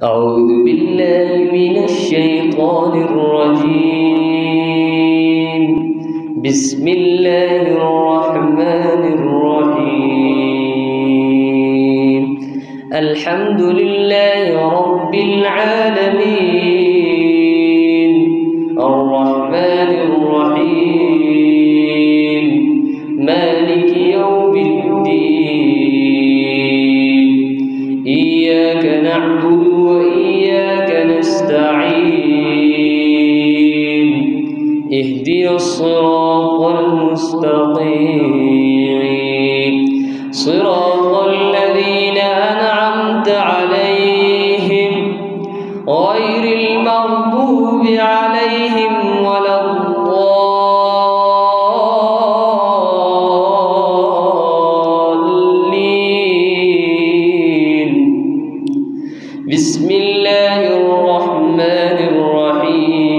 أعوذ بالله من الشيطان الرجيم. بسم الله الرحمن الرحيم. الحمد لله رب العالمين الرحمن الرحيم مالك يوم الدين إياك نعبد وإياك نستعين اهدنا الصراط المستقيم صراط الذين أنعمت عليهم غير المغضوب عليهم ولا الضالين. بسم الله الرحمن الرحيم.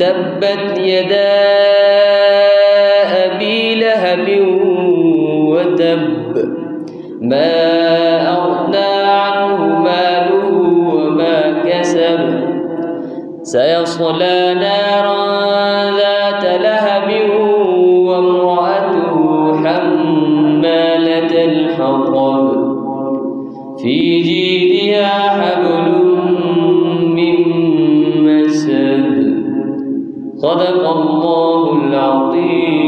تبت يدا أبي لهب وتب ما أغنى عنه ماله وما كسب سيصلى نارا ذات لهب وامرأته حمالة الحطب في جيدها حبل من مسد. صدق الله العظيم.